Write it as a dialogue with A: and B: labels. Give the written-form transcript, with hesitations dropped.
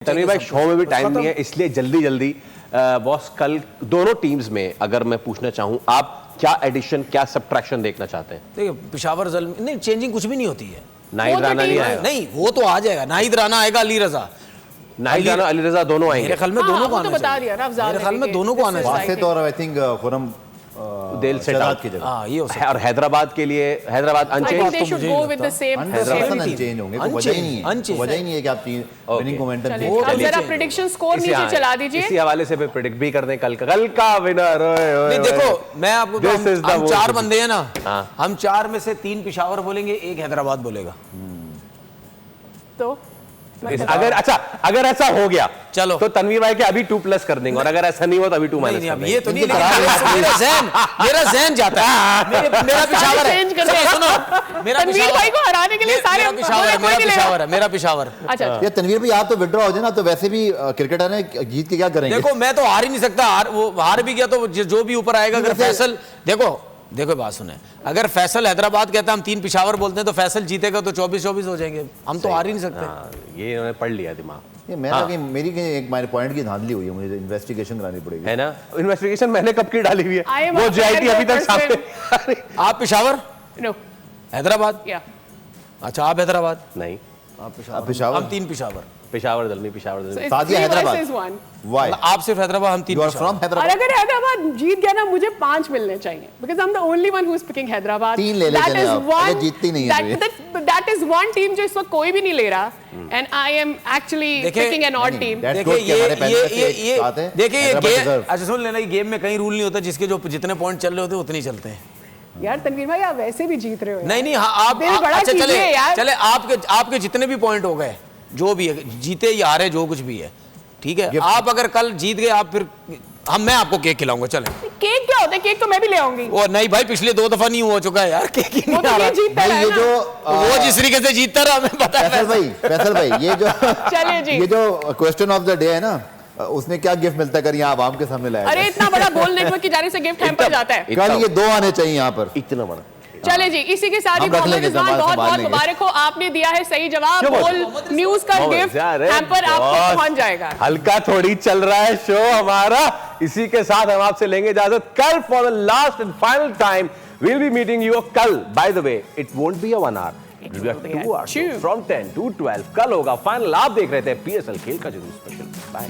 A: तनवीर भाई शो में भी टाइम नहीं है, इसलिए जल्दी जल्दी बॉस कल दोनों टीम्स में अगर मैं पूछना चाहूं, आप क्या एडिशन क्या सब्ट्रैक्शन देखना चाहते हैं?
B: देखिए पिशावर जल नहीं, चेंजिंग कुछ भी नहीं होती है।
A: नाहिद राना नहीं आएगा?
B: नहीं, वो तो आ जाएगा। नाहिद राना आएगा, अली रजा,
A: नाहिद राना अली रजा दोनों आएंगे।
B: मेरे ख्याल में दोनों को आना
C: बता दिया ना अफजाल ने,
B: मेरे ख्याल में दोनों को आना चाहिए।
D: वासित और आई थिंक खुरम
A: दिल से डाल
D: की जगह।
B: हाँ, ये हो सकता है।
A: और हैदराबाद के लिए Hyderabad
C: I think they
A: unchange
C: should go with the same
D: unchange होंगे, कोई वजह ही नहीं है, वजह ही नहीं है कि आप विनिंग मोमेंटम
C: चलिए, अब जरा प्रेडिक्शन स्कोर नीचे चला दीजिए।
A: इसी हवाले से प्रेडिक्ट भी कर दें कल का विनर।
B: नहीं देखो, मैं आपको
A: This is the
B: हम
A: world.
B: चार बंदे हैं ना,
A: हाँ।
B: हम चार में से 3 पिशावर बोलेंगे, 1 हैदराबाद बोलेगा।
C: तो
A: अगर ऐसा हो गया
B: चलो
A: तो तनवीर भाई के अभी 2+ कर देंगे, और अगर ऐसा नहीं हो तो अभी 2- कर देंगे।
B: ये तो नहीं, मेरा ज़हन जाता है। मेरा पिशावर है, सुनो, मेरा
C: तनवीर भाई को हराने के लिए सारे
B: मेरा पिशावर।
C: अच्छा
D: ये तनवीर भाई आप तो विड्रॉ हो जाए ना, तो वैसे भी क्रिकेटर है, जीत के क्या करेंगे?
B: देखो मैं तो हार ही नहीं सकता, वो हार भी गया तो जो भी ऊपर आएगा। अगर फैसल देखो बात सुने, अगर फैसल हैदराबाद कहता है हम 3 पिशावर बोलते हैं, तो फैसल जीतेगा तो 24-24 हो जाएंगे। हम तो हार ही नहीं सकते।
A: ये उन्होंने पढ़ लिया दिमाग।
D: ये मैं मेरी एक मारे पॉइंट की धांधली हुई है, मुझे इन्वेस्टिगेशन करानी पड़ेगी,
A: है ना? इन्वेस्टिगेशन मैंने कब की डाली हुई है,
C: I am
A: वो
C: a
A: जेआईटी अभी तक
C: person.
A: सामने।
B: आप पिशावर,
C: नो
B: हैदराबाद,
C: या
B: अच्छा आप हैदराबाद,
A: नहीं,
D: आप पेशावर,
B: हम 3 पिशावर,
A: पेशावर दलमी, पेशावर दलमी।
D: सादिया हैदराबाद। Why?
B: आप सिर्फ हैदराबाद, हम 3
D: You are from
C: और
D: हैदराबाद?
C: अगर हैदराबाद जीत गया ना, मुझे 5 मिलने चाहिए, because I'm the only one who is picking Hyderabad.
D: 3 ले ले चले आप, अगर जीतती नहीं है तो
C: that is one team जो इस वक्त कोई भी नहीं ले रहा, and I am actually picking an odd team।
D: That's
B: देखिए
D: good कि हमारे पहले से एक साथ है।
B: देखिए ये
D: हैदराबाद
B: गेम,
D: deserve।
B: अच्छा सुन लेना, ये गेम में कहीं रूल नहीं होता, जिसके जो जितने पॉइंट चल रहे होते हैं उतने ही चलते हैं।
C: यार तनवीर भाई आप वैसे भी जीत रहे हो।
B: नहीं हाँ, आप
C: दिल बड़ा
B: अच्छा
C: कीजिए यार।
B: चले आपके जितने भी पॉइंट हो गए, जो भी है, जीते या हारे, जो कुछ भी है, ठीक है। आप अगर कल जीत गए, आप फिर मैं आपको केक खिलाऊंगा। चले,
C: केक क्या होता है? केक तो मैं भी ले आऊंगी।
B: वो नहीं भाई, पिछले 2 दफा नहीं हो चुका है यार, केक ही
C: वो
B: नहीं आ
C: तो
B: रहा।
C: ये जीतता रहा है
D: ये
C: ना।
D: जो
B: वो जिस तरीके से जीतता रहा, हमें पता है।
D: फैसल भाई ये जो
C: चलिए जी,
D: ये जो क्वेश्चन ऑफ द डे है ना, उसने क्या गिफ्ट मिलता है, अगर यहाँ आवाम के सामने लाया
C: अरे इतना बड़ा बोल नेटवर्क की जाने से गिफ्ट हैम्पर जाता है।
D: कल ये 2 आने चाहिए यहाँ पर।
A: इतना बड़ा।
C: चले जी, इसी के साथ ही
D: हम रख
C: मोहम्मद
D: लेंगे,
C: रिजवान
D: संभाल
C: बहुत बहुत
D: लेंगे।
C: मुबारक हो, आपने दिया है सही जवाब।
A: क्यों
C: बोल न्यूज का गिफ्ट हैम्पर आपको पहुंच जाएगा।
A: हल्का थोड़ी चल रहा है शो हमारा। इसी के साथ हम आपसे लेंगे इजाजत। कल for the last and final time we'll be meeting you. कल by the way it won't be a 1 hour, it will be a 2 hours from 10 to 12। कल होगा फाइनल। आप देख रहे थे PSL खेल का जुनून स्पेशल। बाय।